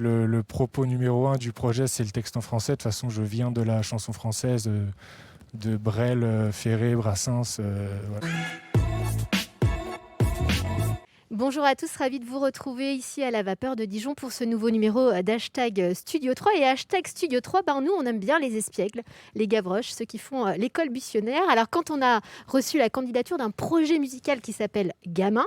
Le propos numéro un du projet, c'est le texte en français. De toute façon, je viens de la chanson française, de Brel, Ferré, Brassens. Voilà. Bonjour à tous, ravi de vous retrouver ici à la Vapeur de Dijon pour ce nouveau numéro d'Hashtag Studio 3. Et Hashtag Studio 3, nous on aime bien les espiègles, les gavroches, ceux qui font l'école buissonnière. Alors quand on a reçu la candidature d'un projet musical qui s'appelle Gamin,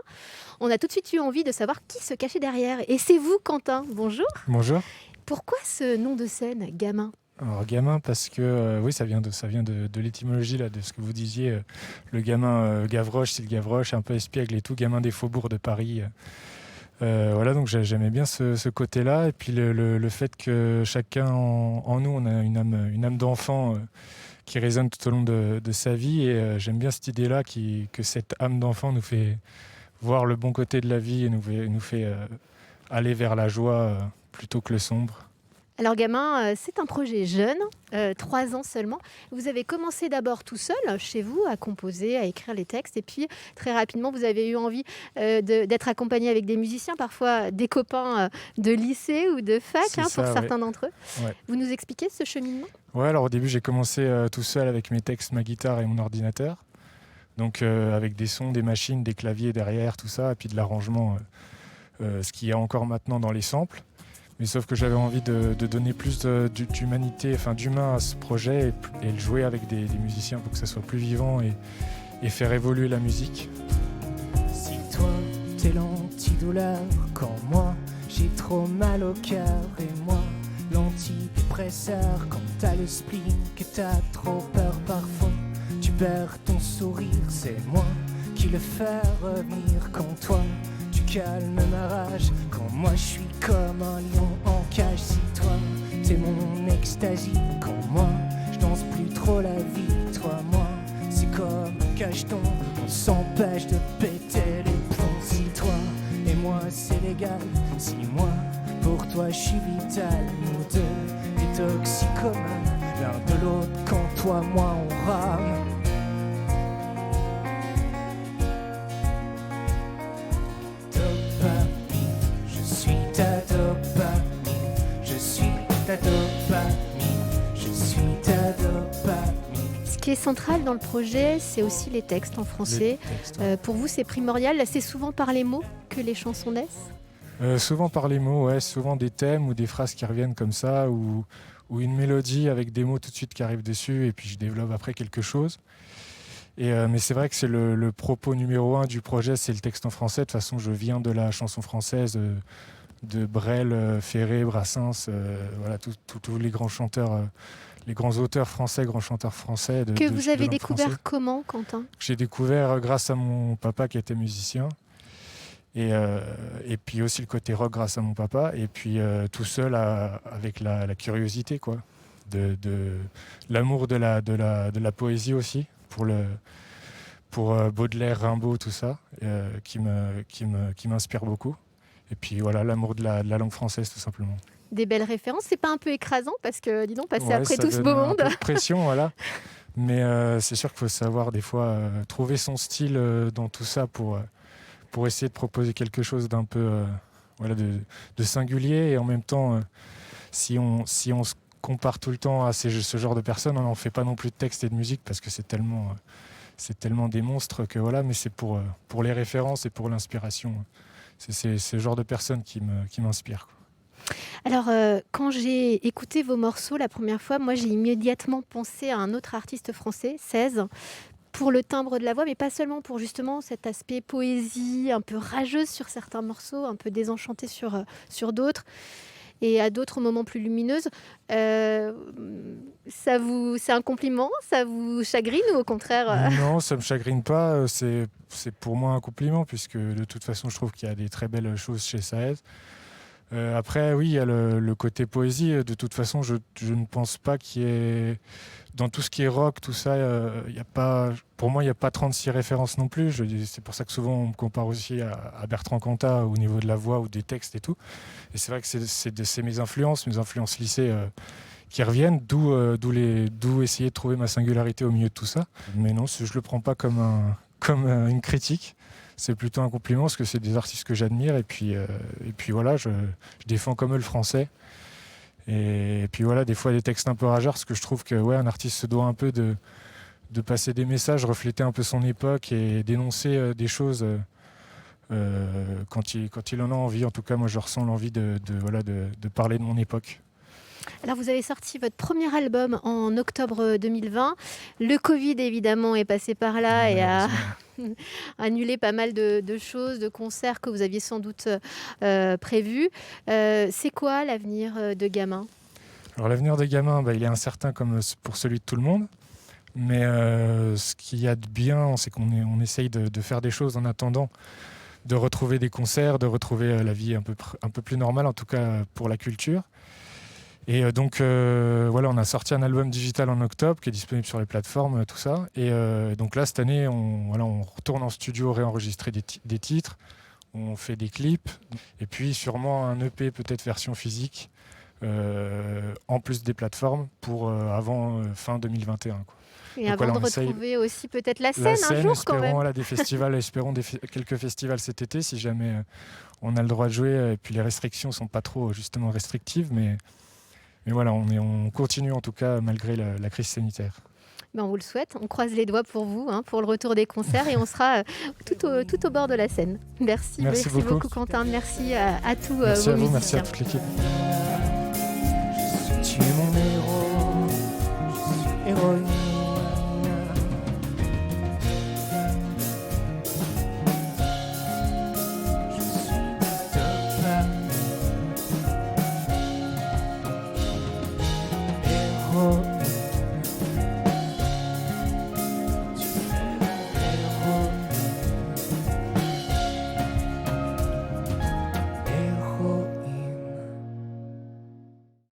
on a tout de suite eu envie de savoir qui se cachait derrière. Et c'est vous Quentin, bonjour. Bonjour. Pourquoi ce nom de scène, Gamin ? Alors gamin parce que oui, ça vient de l'étymologie là, de ce que vous disiez. Le gamin Gavroche, c'est le Gavroche, un peu espiègle et tout, gamin des faubourgs de Paris. Voilà, donc j'aimais bien ce côté-là. Et puis le fait que chacun en nous, on a une âme d'enfant qui résonne tout au long de sa vie. Et j'aime bien cette idée-là que cette âme d'enfant nous fait voir le bon côté de la vie et nous fait aller vers la joie plutôt que le sombre. Alors Gamin, c'est un projet jeune, 3 ans seulement. Vous avez commencé d'abord tout seul, chez vous, à composer, à écrire les textes. Et puis, très rapidement, vous avez eu envie d'être accompagné avec des musiciens, parfois des copains de lycée ou de fac, C'est pour ça, certains d'entre eux. Ouais. Vous nous expliquez ce cheminement ? Ouais, alors au début, j'ai commencé tout seul avec mes textes, ma guitare et mon ordinateur. Donc avec des sons, des machines, des claviers derrière, tout ça, et puis de l'arrangement, ce qu'il y a encore maintenant dans les samples. Mais sauf que j'avais envie de donner plus d'humanité, enfin d'humain à ce projet et le jouer avec des musiciens pour que ça soit plus vivant et faire évoluer la musique. Si toi t'es l'antidouleur, quand moi j'ai trop mal au cœur, et moi l'antidépresseur, quand t'as le spleen, que t'as trop peur parfois, tu perds ton sourire, c'est moi qui le fais revenir. Quand toi tu calmes ma rage, quand moi je suis comme un lion en cage. Si toi t'es mon extasie, quand moi je danse plus trop la vie, toi moi c'est comme un cacheton, on s'empêche de péter les plombs. Si toi et moi c'est légal, si moi pour toi je suis vital, nous deux des toxicomanes, l'un de l'autre quand toi moi on rame. Ce qui est central dans le projet, c'est aussi les textes en français. Les textes, ouais. Pour vous, c'est primordial. C'est souvent par les mots que les chansons naissent ? Souvent par les mots, ouais, souvent des thèmes ou des phrases qui reviennent comme ça, ou une mélodie avec des mots tout de suite qui arrivent dessus, et puis je développe après quelque chose. Mais c'est vrai que c'est le propos numéro un du projet, c'est le texte en français. De toute façon, je viens de la chanson française, de Brel, Ferré, Brassens, voilà, tous les grands chanteurs, les grands auteurs français, grands chanteurs français. Que vous avez langue découvert française. comment, Quentin ? J'ai découvert grâce à mon papa qui était musicien. Et puis aussi le côté rock grâce à mon papa. Et puis tout seul avec la curiosité, quoi. De l'amour de la poésie aussi, pour Baudelaire, Rimbaud, tout ça, qui m'inspire beaucoup. Et puis voilà, l'amour de la langue française, tout simplement. Des belles références. C'est pas un peu écrasant parce que, dis donc, passer Ouais, après ça tout ce donne beau un monde. peu de pression, voilà. Mais c'est sûr qu'il faut savoir des fois trouver son style dans tout ça pour essayer de proposer quelque chose d'un peu voilà, de singulier. Et en même temps, si on se compare tout le temps à ce genre de personnes, on n'en fait pas non plus de texte et de musique parce que c'est tellement des monstres que voilà. Mais c'est pour les références et pour l'inspiration. C'est ce genre de personnes qui m'inspirent, quoi. Alors, quand j'ai écouté vos morceaux la première fois, moi, j'ai immédiatement pensé à un autre artiste français, 16, pour le timbre de la voix, mais pas seulement pour justement cet aspect poésie, un peu rageuse sur certains morceaux, un peu désenchanté sur d'autres, et à d'autres moments plus lumineuses. C'est un compliment ? Ça vous chagrine ou au contraire Non, ça me chagrine pas. C'est pour moi un compliment puisque de toute façon, je trouve qu'il y a des très belles choses chez Saez. Après, oui, il y a le côté poésie. De toute façon, je ne pense pas qu'il y ait... Dans tout ce qui est rock, tout ça, il y a pas... Pour moi, il n'y a pas 36 références non plus. C'est pour ça que souvent, on me compare aussi à Bertrand Cantat au niveau de la voix ou des textes et tout. Et c'est vrai que c'est mes influences lycée qui reviennent, d'où essayer de trouver ma singularité au milieu de tout ça. Mais non, je ne le prends pas comme une critique. c'est plutôt un compliment parce que c'est des artistes que j'admire. Et puis voilà, je défends comme eux le français. Et puis voilà, des fois des textes un peu rageants parce que je trouve que un artiste se doit un peu de passer des messages, refléter un peu son époque et dénoncer des choses quand il en a envie. En tout cas, moi, je ressens l'envie de parler de mon époque. Alors, vous avez sorti votre premier album en octobre 2020. Le Covid, évidemment, est passé par là et a annulé pas mal de choses, de concerts que vous aviez sans doute prévus. C'est quoi l'avenir de Gamin ? Alors, l'avenir de Gamin, il est incertain comme pour celui de tout le monde. Mais ce qu'il y a de bien, c'est qu'on essaye de faire des choses en attendant, de retrouver des concerts, de retrouver la vie un peu plus normale, en tout cas pour la culture. Et donc, on a sorti un album digital en octobre qui est disponible sur les plateformes, tout ça. Et donc là, cette année, on retourne en studio réenregistrer des titres, on fait des clips, et puis sûrement un EP, peut-être version physique, en plus des plateformes, pour avant fin 2021, quoi. Et donc, avant de retrouver aussi peut-être la scène un jour quand même. Des festivals, espérons quelques festivals cet été, si jamais on a le droit de jouer. Et puis les restrictions ne sont pas trop justement restrictives, mais voilà, on continue en tout cas malgré la crise sanitaire. On vous le souhaite, on croise les doigts pour vous, pour le retour des concerts et on sera tout au bord de la scène. Merci beaucoup Quentin, merci à tous merci vos à vous, musiciens. merci à toute l'équipe. Tu es mon héros, je suis héroïne.